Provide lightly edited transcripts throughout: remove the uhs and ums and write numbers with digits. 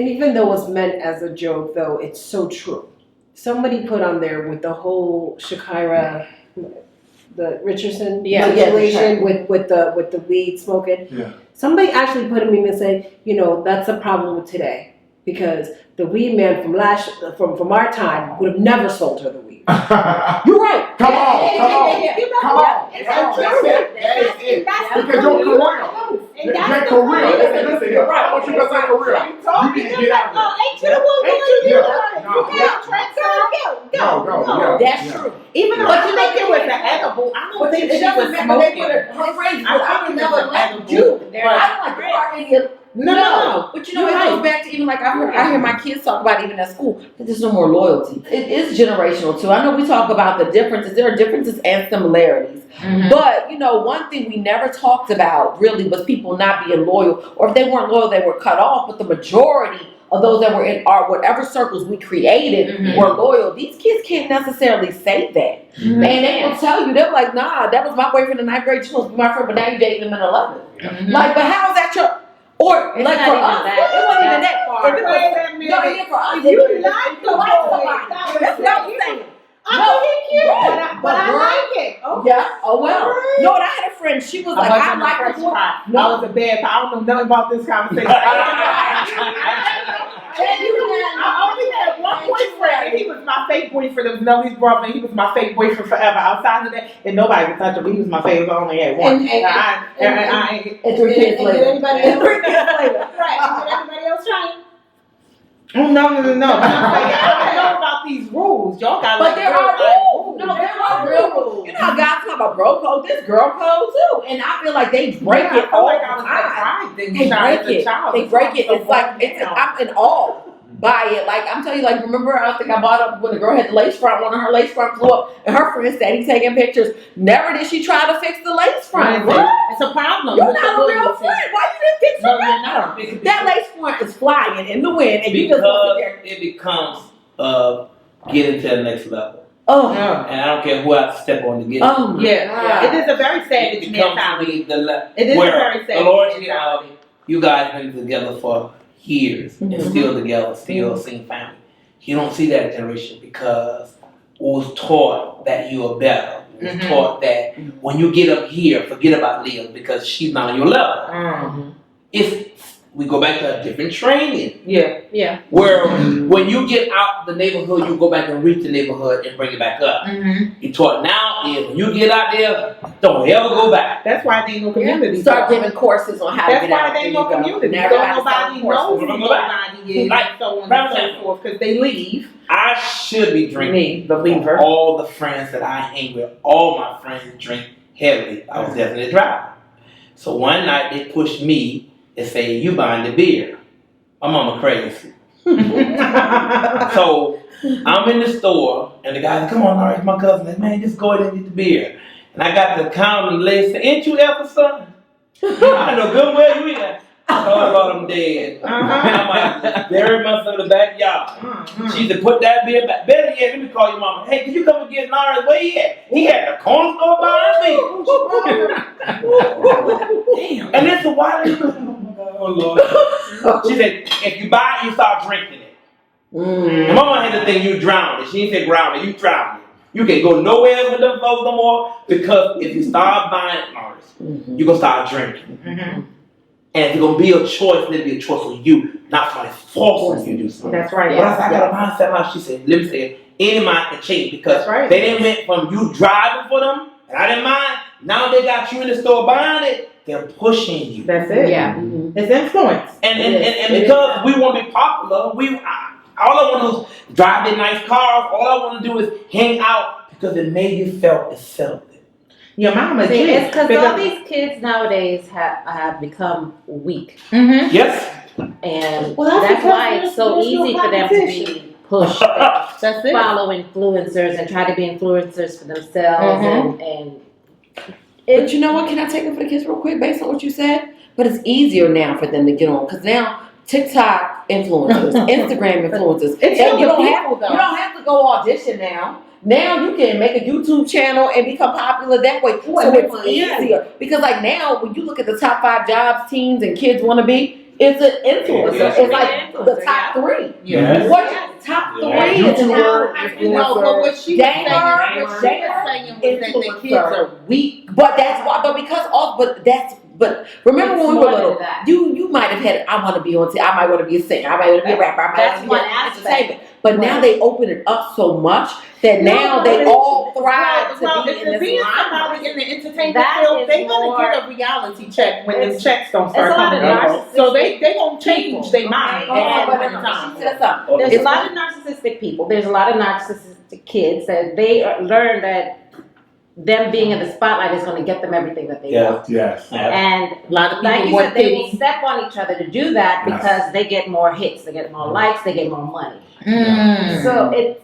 even though it's meant as a joke, though, it's so true. Somebody put on there with the whole Shakira, the Richardson situation with the weed smoking. Yeah. Somebody actually put a meme and said, that's a problem with today because the weed man from our time would have never sold her the weed. You're right. Come on. That's it. Because your career. Your career. Listen here. I want you to say career. You need to get out of there. Go. That's true. Even though I think it was an edible, I don't think she was smoking. Her phrase was, I would never let you. No. But it goes back to even like I hear my kids talk about even at school that there's no more loyalty. It is generational too. I know we talk about the differences. There are differences and similarities. Mm-hmm. But one thing we never talked about really was people not being loyal, or if they weren't loyal, they were cut off. But the majority of those that were in our whatever circles we created were loyal. These kids can't necessarily say that. Mm-hmm. And they will tell you, they're like, nah, that was my boyfriend in 9th grade, you're supposed to be my friend, but now you're dating him in 11th. Mm-hmm. Like, but how is that your... Or it's like for us, it wasn't even that far. If it was for us, you like the boy. That's what I'm saying. I know he cute, but I like it. Okay. Yeah. Oh well. Right. No, and I had a friend. She was like, I like the boy. No, I was a bad. I don't know nothing about this conversation. I only had one boyfriend, and he was my fake boyfriend. There was nobody's brother. He was my fake boyfriend forever. Outside of that, and nobody would touch him. He was my favorite. I only had one. And 3 kids later. Anybody else? Right. Did anybody else try? Oh, no. I don't know about these rules. Y'all got but there are rules. No, there are real rules. You know how guys talk about bro code? There's girl code too. And I feel like they break it all the time. They break it. It's like, I'm in awe by it. Like, I'm telling you, like, remember, I think I bought up when the girl had the lace front, one of her lace front flew up, and her friend said he's taking pictures. Never did she try to fix the lace front. What? It's a problem. You're not a real friend. Why you didn't fix the lace front? That lace front is flying in the wind, and you just it becomes getting to the next level. Oh, and I don't care who I step on to get. Oh, yeah. It is a very savage mentality. It is a very savage mentality. You guys been together for years and still together, still same family. You don't see that generation because we was taught that you are better. We was taught that when you get up here, forget about Leah because she's not on your level. We go back to a different training. Yeah. Where when you get out the neighborhood, you go back and reach the neighborhood and bring it back up. You're taught now is when you get out there, don't ever go back. That's why they ain't no community. Start giving courses on how to get out. That's why they ain't no community. Nobody knows who nobody is. Like, so on and so forth because they leave. I should be drinking. The leaver. All the friends that I hang with, all my friends drink heavily. I was definitely driving. So one night they pushed me and say, you buying the beer. My mama crazy. So I'm in the store and the guy said, come on, all right, my cousin said, man, just go ahead and get the beer. And I got the counter and the lady said, ain't you ever son? I know good well you ain't. I thought about him dead. I'm like, bury myself in the backyard. She said, put that beer back. Better yet, let me call your mama. Hey, can you come and get Nara's? Where he at? He had a corner store behind me. Damn. And this is why they oh, Lord. She said, if you buy it, you start drinking it. And mama had to think you drowned it. She didn't say drowned it, you drowned it. You can't go nowhere with them folks no more because if you start buying Mars, you're going to start drinking. And if it's going to be a choice, let it be a choice for you, not somebody forcing you to do something. That's right. But I got a mindset now. She said, let me say it, any mind can change because they didn't went from you driving for them, and I didn't mind. Now they got you in the store buying it. They're pushing you. That's it. Yeah. It's influence. And because we want to be popular, all I want to do is drive in nice cars. All I want to do is hang out because it made you feel accepted. Your mama See, it's because all these kids nowadays have become weak. Yes. And that's why it's so easy for them to be pushed and follow influencers and try to be influencers for themselves But you know what? Can I take it for the kids real quick based on what you said? But it's easier now for them to get on because now TikTok influencers, Instagram influencers. You don't have to go audition now. Now you can make a YouTube channel and become popular that way. So it's easier because like now when you look at the top 5 jobs teens and kids want to be, is an influencer. Yes. It's like the top three. Yes. What's top three? YouTuber, No, but what she was saying, Gamer, was that the kids are weak. But that's why. But remember It's when we were more than little, that. you might have had. I want to be on. I might want to be a singer. I might want to be a rapper. I might That's want to be one an aspect. entertainment. But now they open it up so much that now they all thrive to be if in they're this being limelight. somebody in the entertainment That field, is they're gonna more- get a reality check when them It's- checks don't it's start a lot coming of in. narcissistic So they gonna change their mind Okay. at But one time. she said something. There's It's a lot of narcissistic people. There's a lot of narcissistic kids that they learn that them being in the spotlight is going to get them everything that they Yeah. want. Yes. And A lot of like people you want said, they will pity. step on each other to do that Yes. because they get more hits, they get more likes, they get more money. Mm. So it's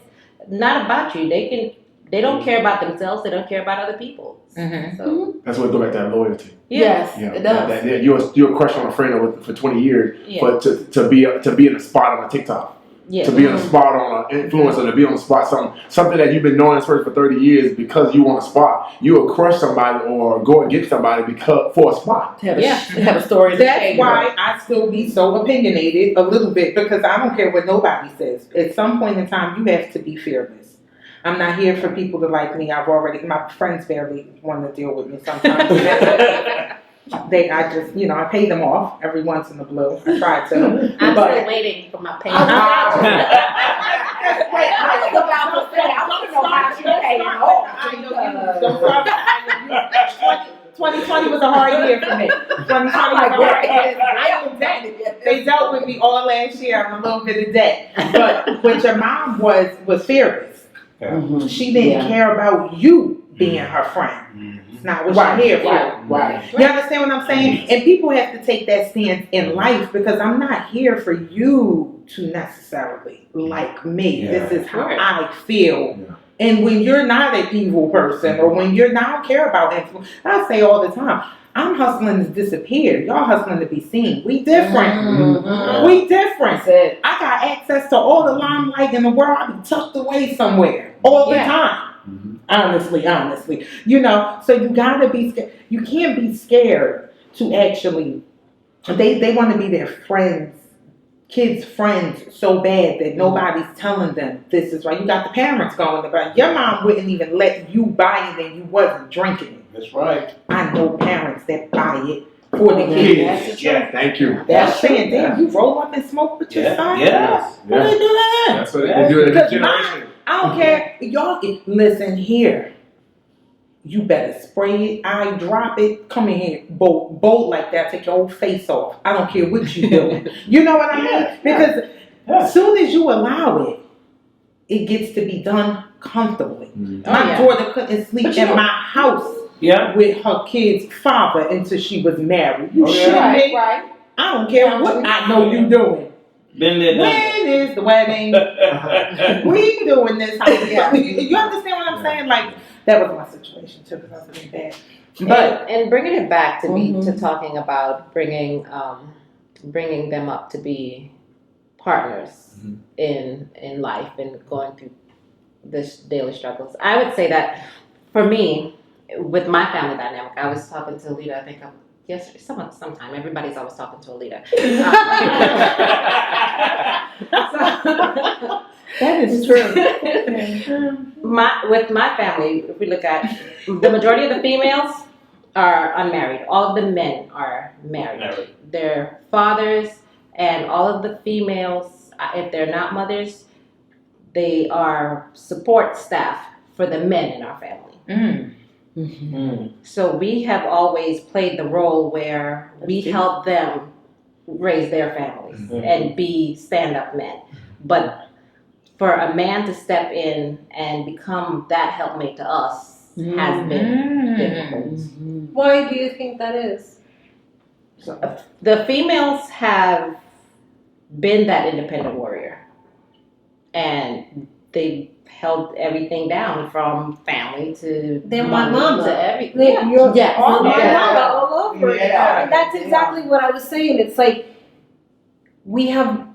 not about you. They don't care about themselves. They don't care about other people. Mhm. So That's what it go back to that loyalty. Yes, Yeah, it does. that you're a crush on a friend for 20 years, yeah, but to be in the spot on a TikTok. yeah. To be on the spot on an influencer, to be on the spot something that you've been knowing this person for 30 years because you want a spot. You will crush somebody or go against somebody for a spot. Have Yeah. have a story. to That's tell. why I still be so opinionated a little bit because I don't care what nobody says. At some point in time, you have to be fearless. I'm not here for people to like me. My friends barely want to deal with me sometimes. I pay them off every once in a blue. I try to. I'm but- still waiting for my payment. Wait, I was about to say, I want to know how she paid it off. Don't start. 2020 was a hard year for me. 2020 was a hard year. They dealt with me all last year. I'm a little bit of debt. But your mom was fearless. Mhm. She didn't care about you being her friend. It's not what she's here for. Right. You understand what I'm saying? And people have to take that stance in life because I'm not here for you to necessarily like me. Yeah. This is how Right. I feel. Yeah. And when you're not an evil person or when you're not, I don't care about influence. I say all the time, I'm hustling to disappear. Y'all hustling to be seen. We different. Mhm. We different. That's it. I got access to all the limelight in the world. I be tucked away somewhere all the Yeah. time. Honestly. So you gotta be scared. You can't be scared to actually, they want to be their friends, kids' friends so bad that nobody's telling them this is right. You got the parents going about, your mom wouldn't even let you buy it and you wasn't drinking it. That's right. I know parents that buy it for the Kids. kids. Yeah. Thank you. That's saying, damn, you roll up and smoke with your son? Yes. Why they do that? That's what they do in this generation. I don't care. Y'all listen here. You better spray it. I drop it. Come in here. Bolt like that. Take your whole face off. I don't care what you doing. You know what I mean? Because as soon as you allow it, it gets to be done comfortably. My daughter couldn't sleep But you in know- my house Yeah. with her kid's father until she was married. You Oh, yeah. shitting me? Right. I don't care what I know you doing. Been there, done When is the wedding? that. We doing this. You understand what I'm saying? Like, that was my situation too, because I was really bad. But and bringing it back to me Mhm. to talking about bringing them up to be partners in life and going through this daily struggles. I would say that for me, with my family dynamic, I was talking to Alita. I think yesterday, sometime. Everybody's always talking to Alita. that is true. With my family, if we look at the majority of the females are unmarried. All of the men are married. Married. Their fathers and all of the females, if they're not mothers, they are support staff for the men in our family. So we have always played the role where we help them raise their families and be stand-up men. But for a man to step in and become that helpmate to us has been difficult. Why do you think that is? The females have been that independent warrior, and they held everything down from family to They're my money mama. to everything. You're Yeah. all my Yeah. mama all over it. Yeah. And that's exactly what I was saying. It's like we have,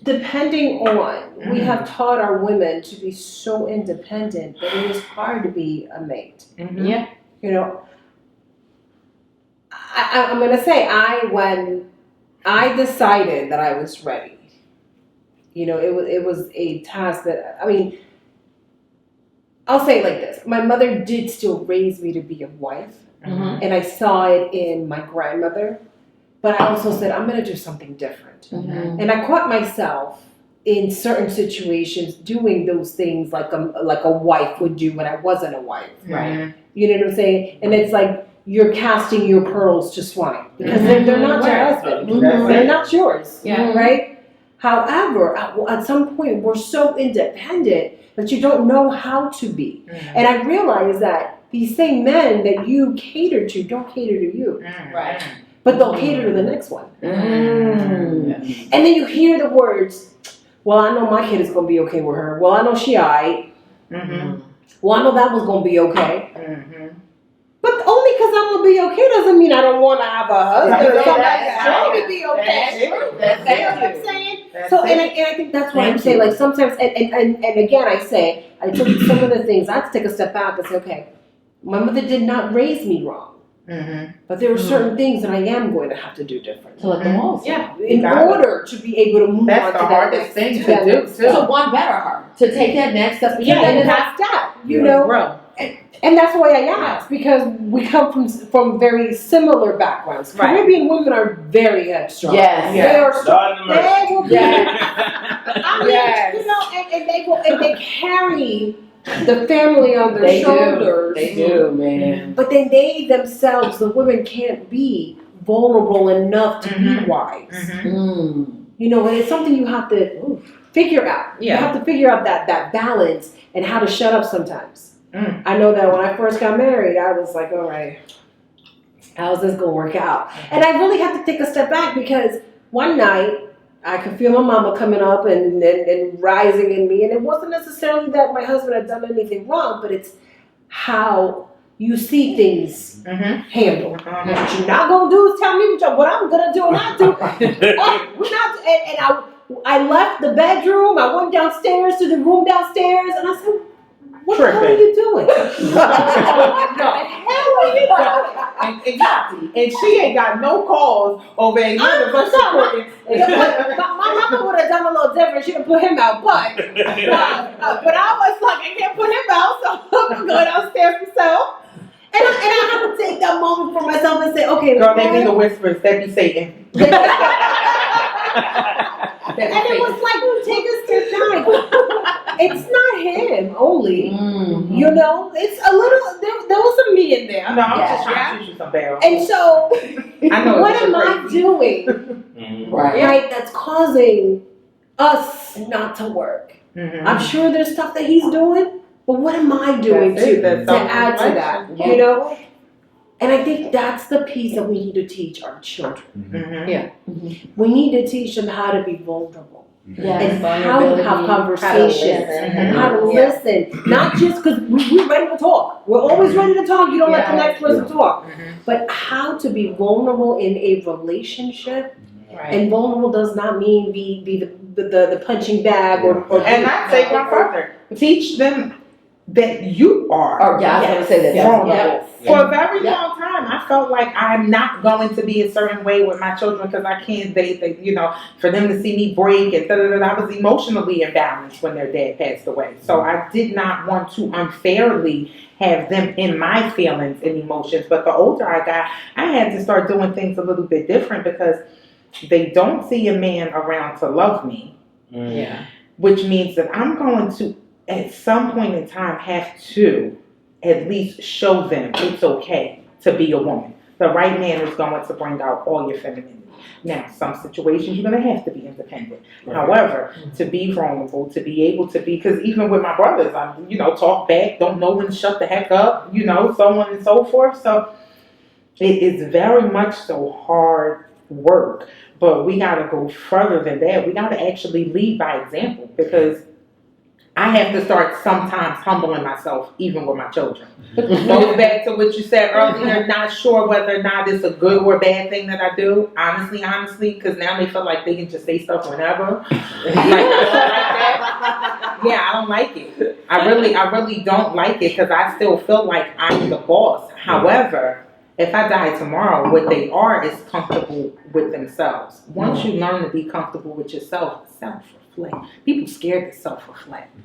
depending on, we have taught our women to be so independent that it is hard to be a mate. Yeah. You know, I'm going to say, when I decided that I was ready. You know, it was a task that, I mean, I'll say it like this. My mother did still raise me to be a wife, and I saw it in my grandmother, but I also said, I'm going to do something different. And I caught myself in certain situations doing those things like a wife would do when I wasn't a wife. Right. You know what I'm saying? And it's like you're casting your pearls to swine because they're not your husband. They're not yours. Yeah. Right? However, at some point, we're so independent that you don't know how to be. And I realize that these same men that you cater to don't cater to you. Right. But they'll cater to the next one. Mm. And then you hear the words, well, I know my kid is going to be okay with her. Well, I know she aight. Well, I know that was going to be okay. But only because I'm going to be okay doesn't mean I don't want to have a husband. That's Somebody right. that's going to be okay. That's true. You know what I'm saying? That's So, it. and I think that's what I'm Thank saying. you. Like sometimes, and again, I say, I took some of the things, I have to take a step back and say, okay, my mother did not raise me wrong. But there are certain things that I am going to have to do different. To let them all. Yeah. In order to be able to move That's on the to hardest that next thing to do, too. To one better her. To take that next step. Yeah, and that's that. You know, and that's why I asked, because we come from very similar backgrounds. Right. Caribbean women are very headstrong. Yes. They are. Lord have mercy. They will be. I mean, Yes. you know, and they carry the family on their They shoulders. do. They do, man. But then they themselves, the women, can't be vulnerable enough to be wise. Mm. You know, and it's something you have to figure out. Yeah. You have to figure out that balance and how to shut up sometimes. I know that when I first got married, I was like, all right, how's this going to work out? And I really had to take a step back because one night I could feel my mama coming up and rising in me. And it wasn't necessarily that my husband had done anything wrong, but it's how you see things handled. What you're not going to do is tell me what I'm going to do and not do. We're not, and I left the bedroom. I went downstairs to the room downstairs, and I said, "What the hell are you doing? What the hell are you doing?" And she ain't got no cause over any other but supporting. My mama would have done a little different. She'd have put him out, but I was like, I can't put him out, so I'm gonna go downstairs myself. And I have to take that moment for myself and say, okay, Girl, they be the whispers, that be Satan. And it was like, take a step back. It's not him only. You know, it's a little, there was some me in there. No, I'm just trying to shoot you some barrel. And so, I know what it's am I crazy. doing, Right. right, that's causing us not to work? I'm sure there's stuff that he's doing, but what am I doing That's it, to that's add to self-reflection. that? You know? And I think that's the piece that we need to teach our children. We need to teach them how to be vulnerable. Yes. And how to have conversations and how to listen. Not just because we're ready to talk. We're always ready to talk. You don't let the next person talk. But how to be vulnerable in a relationship. And vulnerable does not mean be the punching bag or And I take one further. Teach them that you are. Oh, yeah, I was going to say that. vulnerable. For a very long time, I felt like I'm not going to be a certain way with my children because I can't. They, you know, for them to see me break and I was emotionally imbalanced when their dad passed away. So I did not want to unfairly have them in my feelings and emotions. But the older I got, I had to start doing things a little bit different because they don't see a man around to love me. Which means that I'm going to, at some point in time, have to at least show them it's okay to be a woman. The right man is going to bring out all your femininity. Now, some situations you're going to have to be independent. However, to be vulnerable, to be able to be, because even with my brothers, I, you know, talk back, don't know when to shut the heck up, you know, so on and so forth. So it is very much so hard work, but we got to go further than that. We got to actually lead by example because I have to start sometimes humbling myself, even with my children. Goes back to what you said earlier, not sure whether or not it's a good or bad thing that I do. Honestly, because now they feel like they can just say stuff whenever. Yeah, I don't like it. I really don't like it because I still feel like I'm the boss. However, if I die tomorrow, what they are is comfortable with themselves. Once you learn to be comfortable with yourself, self-reflect. People scared to self-reflect.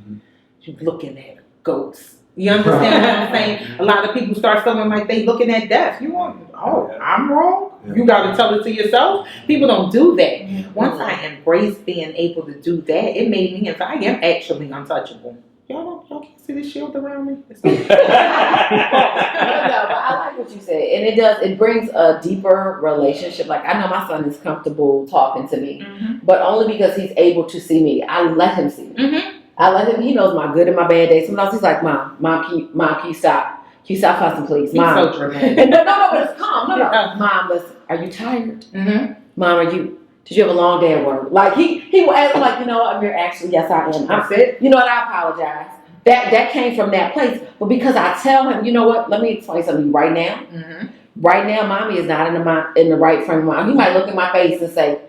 You're looking at ghosts. You understand what I'm saying? A lot of people start feeling like they looking at death. You want, I'm wrong? You got to tell it to yourself. People don't do that. Once I embraced being able to do that, it made me, I am actually untouchable. Y'all can't see the shield around me? No, but I like what you said. And it brings a deeper relationship. Like, I know my son is comfortable talking to me, but only because he's able to see me. I let him see me. I let him, he knows my good and my bad days. Sometimes he's like, Mom, can you stop? Can you stop fussing, please? Mom. He's so dramatic. no, but it's calm. No. Mom, listen, are you tired? Mom, did you have a long day at work? Like, he will ask, like, you know what, Amir, actually, yes, I am. That's it. You know what, I apologize. That came from that place. But because I tell him, you know what, let me explain something to you right now. Right now, Mommy is not in the right frame of mind. He might look in my face and say,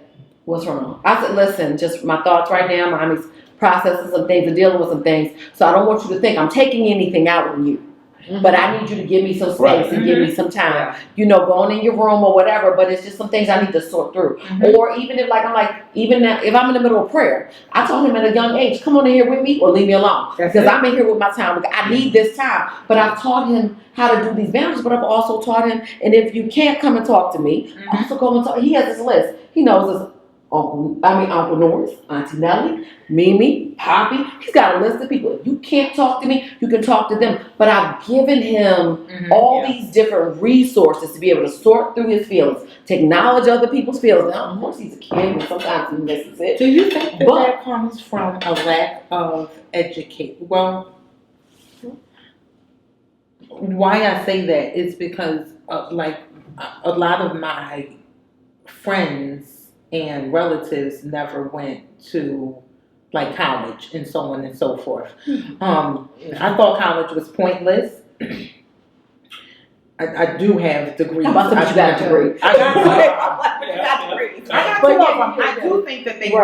what's wrong? I said, listen, just my thoughts right now. Mommy's processing some things and dealing with some things. So I don't want you to think I'm taking anything out on you. But I need you to give me some space and give me some time. You know, going in your room or whatever, but it's just some things I need to sort through. Or even if even now, if I'm in the middle of prayer, I told him at a young age, come on in here with me or leave me alone. Because I'm in here with my time. I need this time. But I've taught him how to do these boundaries, but I've also taught him, and if you can't come and talk to me, also go and talk. He has this list. He knows this. Uncle Norris, Auntie Nellie, Mimi, Poppy. He's got a list of people. If you can't talk to me, you can talk to them. But I've given him all these different resources to be able to sort through his feelings, to acknowledge other people's feelings. Now, of course, he's a kid, and sometimes he misses it. Do you think that comes from a lack of education? Well, why I say that is because, a lot of my friends and relatives never went to college and so on and so forth. I thought college was pointless. I do have degrees. How about you got a degree? I got degrees. I got two of them. I do think that they were.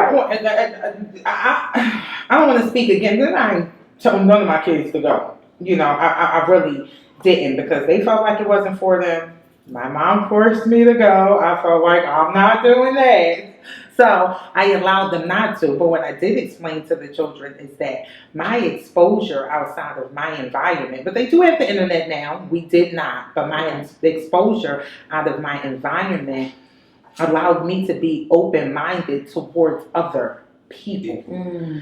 I don't want to speak again. Then I ain't telling none of my kids to go. You know, I really didn't, because they felt like it wasn't for them. My mom forced me to go. I felt like I'm not doing that. So I allowed them not to. But what I did explain to the children is that my exposure outside of my environment, but they do have the internet now. We did not. But my exposure out of my environment allowed me to be open-minded towards other people.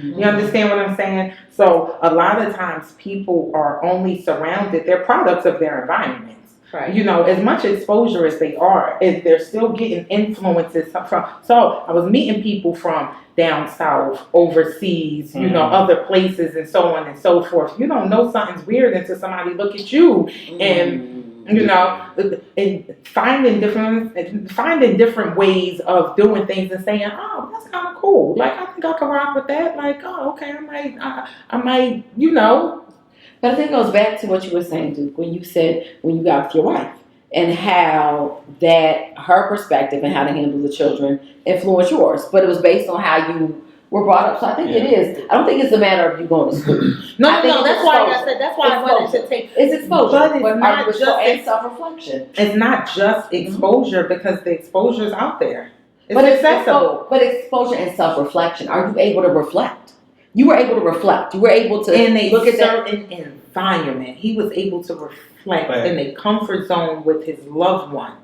You understand what I'm saying? So a lot of times people are only surrounded, they're products of their environment. Right. You know, as much exposure as they are, if they're still getting influences from. So I was meeting people from down south, overseas, you know, other places, and so on and so forth. You don't know something's weird until somebody look at you, and you know, and finding different ways of doing things and saying, oh, that's kind of cool. Like, I think I can rock with that. Like, oh, okay, I might, you know. But I think it goes back to what you were saying, Duke, when you said when you got with your wife and how that her perspective and how to handle the children influenced yours. But it was based on how you were brought up. So I think it is. I don't think it's a matter of you going to school. No, that's why I said. That's why I wanted to take. It's exposure, but it's not just and self-reflection. It's not just exposure, because the exposure is out there. But accessible. But exposure and self-reflection. Are you able to reflect? You were able to reflect. You were able to look at certain environment. He was able to reflect in a comfort zone with his loved one.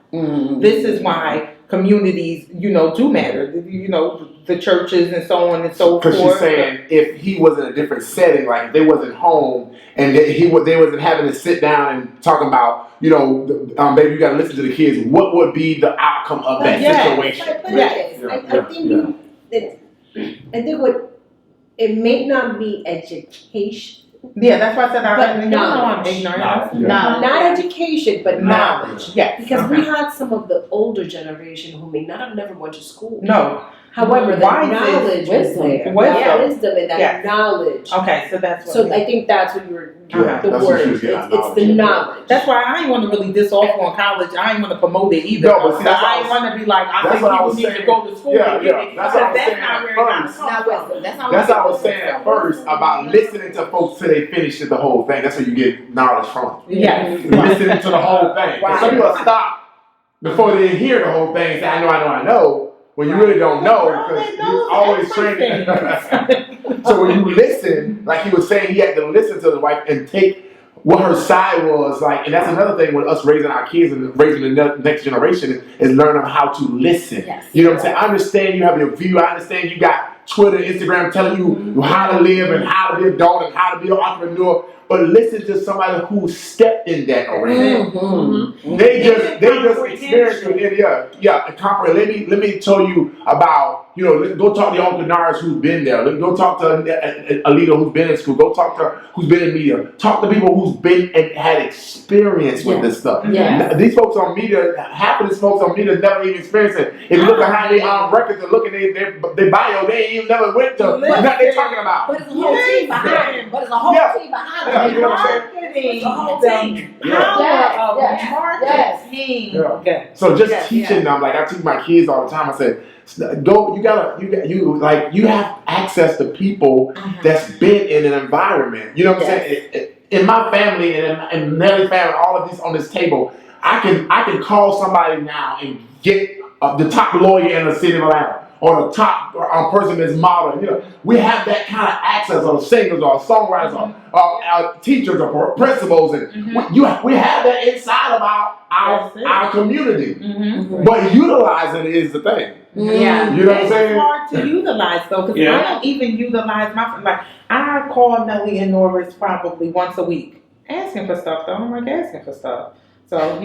This is why communities, you know, do matter. You know, the churches and so on and so forth. Because she's saying if he was in a different setting, like if they wasn't home and they wasn't having to sit down and talking about, you know, baby, you got to listen to the kids. What would be the outcome of that situation? I think what. It may not be education. Yeah, that's why I said I'm ignorant. Not education, but knowledge. Yes. Because we had some of the older generation who may not have never went to school. No. However, the Wise is knowledge was there. wisdom. Yeah, wisdom and that Yes. knowledge. Okay, so that's what. So I think that's what you were, Yeah, the that's what word. she was getting at, It's the knowledge. That's why I ain't want to really diss off on college. I ain't want to promote it either. No, but see, that's what I I ain't was- want to be like, I that's think what I people was need saying. to go to school Yeah, and yeah, get it. that's what I was That's saying not at where it first. got Not wisdom. That's not That's wisdom. what I was saying at first about listening to folks till they finish the whole thing. That's where you get knowledge from. Yes. Listening to the whole thing. 'Cause some people stop before they hear the whole thing and say, I know. When you really don't know, because you're always training. So when you listen, like he was saying, he had to listen to the wife and take what her side was like. And that's another thing with us raising our kids and raising the next generation is learning how to listen. Yes. You know what I'm saying? I understand you have your view. I understand you got Twitter, Instagram telling you how to live and how to be an adult and how to be an entrepreneur. But listen to somebody who stepped in that already. They just experienced it. Yeah. Comprehend. Let me tell you about, go talk to your Uncle Nars who's been there. Go talk to a leader who's been in school. Go talk to who's been in media. Talk to people who's been and had experience with this stuff. Yes. These folks on media, half of these folks on media never even experienced it. If you look behind their records and look at their bio, they ain't even never went to what they're talking about. But it's a whole team behind it. But it's a whole team behind it. Yeah, you know what I'm saying? Marketing, The whole the team. power of Yes. marketing. Yeah. Okay. So just teaching them, like I teach my kids all the time. I said, you have access to people that's been in an environment. You know what I'm saying? In my family and in Nelly's family, all of these on this table, I can call somebody now and get the top lawyer in the city of Atlanta or the top person that's modeling. We have that kind of access, or singers, or songwriters, or teachers, or principals, and we have that inside of our community. But utilizing it is the thing. Yeah. You know what I'm It's saying? hard to utilize though, because I don't even utilize I call Nelly and Norris probably once a week, asking for stuff though. I'm like asking for stuff. So,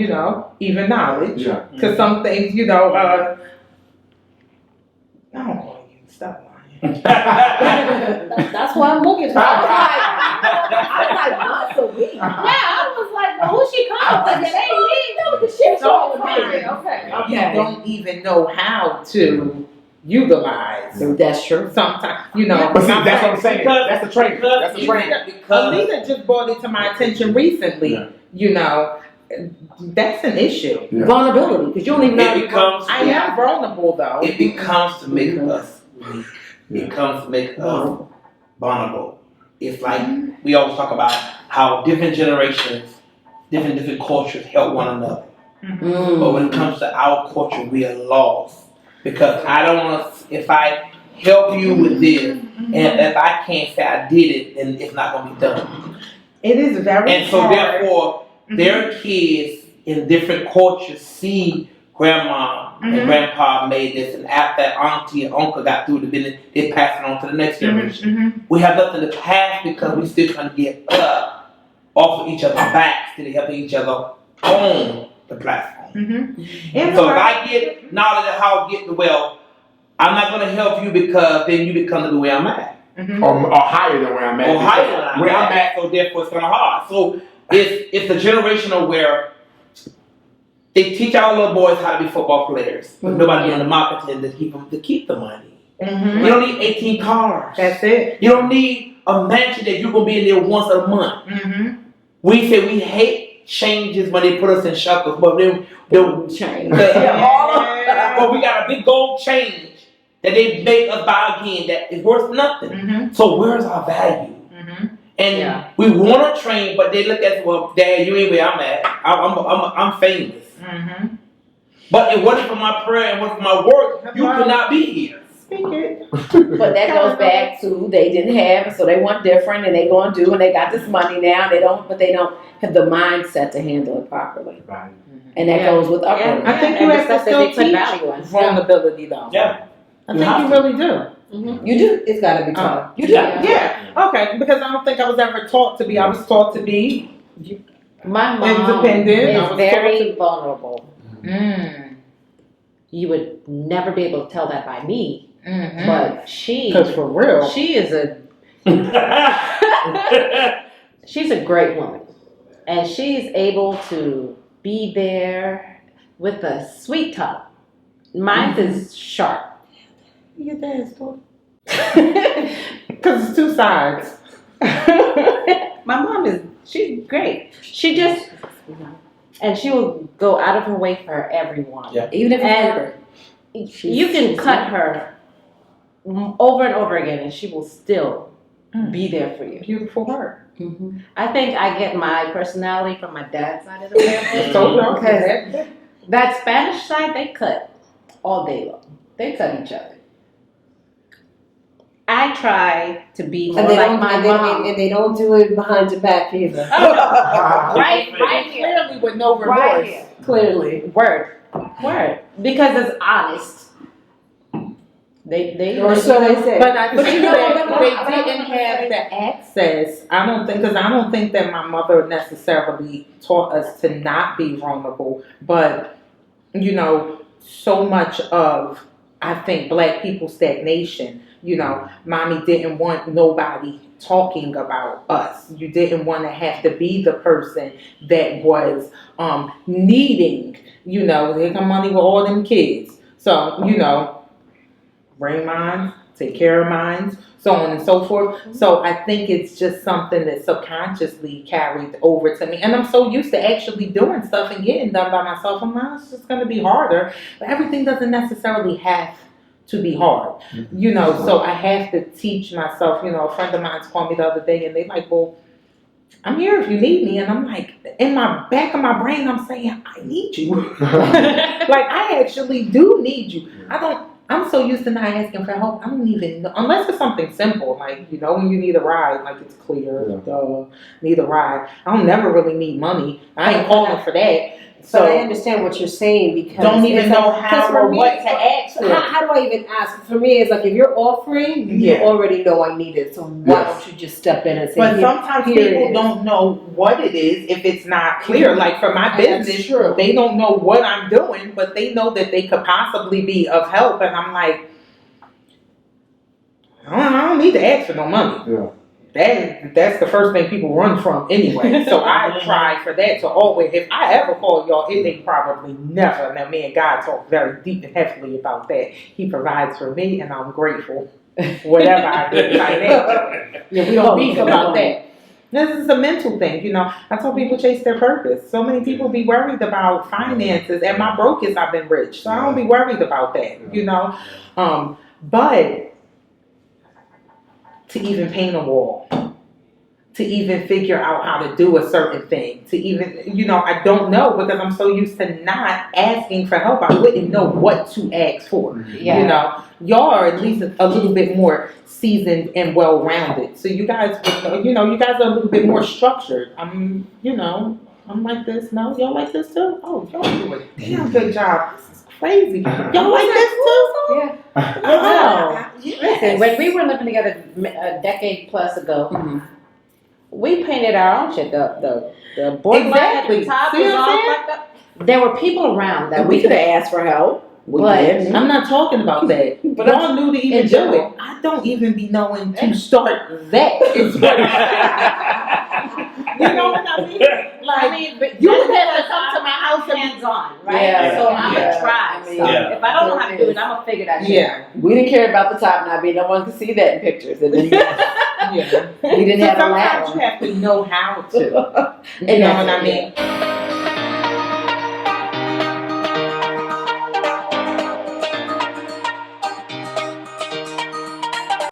even knowledge. Yeah. Because some things, I don't call you, stop lying. That's what I'm looking for. I was like, once a week. Yeah, I was like, well, who she called? Because it ain't me. That was the shit show. Okay. You don't even know how to utilize. That's true. Sometimes, But see, that's what I'm saying. That's the training. That's the training. Alita just brought it to my attention recently. That's an issue. Yeah. Vulnerability, because you don't even know. It becomes. I am vulnerable though. It becomes to make us weak. It comes to make us vulnerable. It's like we always talk about how different generations, different cultures help one another. But when it comes to our culture, we are lost. Because I don't want to, if I help you with this, and if I can't say I did it, then it's not going to be done. It is very And so hard. therefore, their kids in different cultures see grandma and grandpa made this, and after auntie and uncle got through the business, they pass it on to the next generation. We have nothing to pass because we still trying to get up off of each other's backs, still helping each other own the platform. So if I get knowledge of how to get the wealth, I'm not going to help you because then you become the way I'm at. Or higher than where I'm at. Or higher than where I'm at, so therefore it's kind of hard. So it's a generational where they teach our little boys how to be football players, but nobody doing the marketing to keep the money. You don't need 18 cars. That's it. You don't need a mansion that you're going to be in there once a month. We say we hate changes when they put us in shackles, but they'll change. But we got a big gold change that they make us buy again that is worth nothing. So where's our value? And we want to train, but they look at, well, Dad, you ain't where I'm at. I'm famous. But it wasn't for my prayer and wasn't for my work, you could not be here. Speak it. But that goes back to they didn't have, so they want different, and they going to do, and they got this money now. They don't have the mindset to handle it properly. And that goes with upbringing. I think you have to still teach vulnerability though. Yeah. I think you really do. You do. It's got to be taught. You do. Yeah. Okay. Because I don't think I was ever taught to be. I was taught to be My mom independent. I is was very vulnerable. Mm. You would never be able to tell that by me. But Because for real, she is she's a great woman, and she's able to be there with a sweet tongue. Mine is sharp. Your dad's daughter. Because it's two sides. My mom she's great. She just, and she will go out of her way for everyone. Yeah. Even if it's And murder. you can cut her over and over again, and she will still be there for you. Beautiful work. Mm-hmm. I think I get my personality from my dad's side of the family. So Because that Spanish side, they cut all day long. They cut each other. I try to be more And they like don't, my and mom. they don't do it behind your back either. Right here. Clearly with no remorse. Right here. Clearly. Word. Because it's honest. They Or so they say. But I think you know, that they but I'm didn't gonna have say- the access. I don't think that my mother necessarily taught us to not be vulnerable. But, you know, so much of, I think, Black people's stagnation, you know, mommy didn't want nobody talking about us. You didn't want to have to be the person that was needing, you know, here come money with all them kids. So, you know, bring mine, take care of mine, so on and so forth. So I think it's just something that subconsciously carried over to me. And I'm so used to actually doing stuff and getting done by myself. I'm like, it's just going to be harder. But everything doesn't necessarily have to be hard, you know. So I have to teach myself, you know. A friend of mine called me the other day and they like, well, I'm here if you need me. And I'm like, in my back of my brain, I'm saying, I need you. Like, I actually do need you. I'm so used to not asking for help. I don't even know, unless it's something simple, like, you know, when you need a ride, like it's clear, need a ride. I'll never really need money. I ain't calling for that. So But I understand what you're saying because don't even it's know like, 'cause how for or me, what to ask for. How do I even ask? For me, it's like if you're offering, you Yeah. already know I need it. So why Yes. don't you just step in and say? But "Here- sometimes here it people is." don't know what it is if it's not clear. Like for my And that's business, true. they don't know what I'm doing, but they know that they could possibly be of help. And I'm like, I don't need to ask for no money. Yeah. That's the first thing people run from anyway. So I try for that to always, if I ever call y'all, it ain't probably never. Now me and God talk very deep and heavily about that. He provides for me and I'm grateful. Whatever I do financially. Yeah, we don't beef about that. This is a mental thing, you know. I tell people chase their purpose. So many people be worried about finances. At my brokest, I've been rich. So I don't be worried about that, you know. But to even paint a wall, to even figure out how to do a certain thing, to even, you know, I don't know because I'm so used to not asking for help. I wouldn't know what to ask for. Yeah. You know, y'all are at least a little bit more seasoned and well-rounded. So you guys, you know, you guys are a little bit more structured. I'm, you know, I'm like this. No, y'all like this too? Oh, y'all do a damn good job. This is crazy. Y'all like this too? Yeah. Oh, Listen, when we were living together a decade plus ago, we painted our own shit. The borderline at the Exactly. top See was what I'm all saying? fucked up. There were people around that And we could have asked for help. We But- didn't. I'm not talking about that. But Y'all knew to even in do general. it. I don't even be knowing to start that. It's what you know what I mean? Like, I mean, but you that's would have to because come to my house and hands on, right? Yeah. So I'm Yeah. gonna try. I mean, stuff. yeah. If I don't know how to do it, I'm gonna figure that shit out. yeah. We didn't care about the top not being. No one could see that in pictures. And then Yeah. we didn't So have a sometimes ladder. you have to know how to. You And know that's what I it, mean?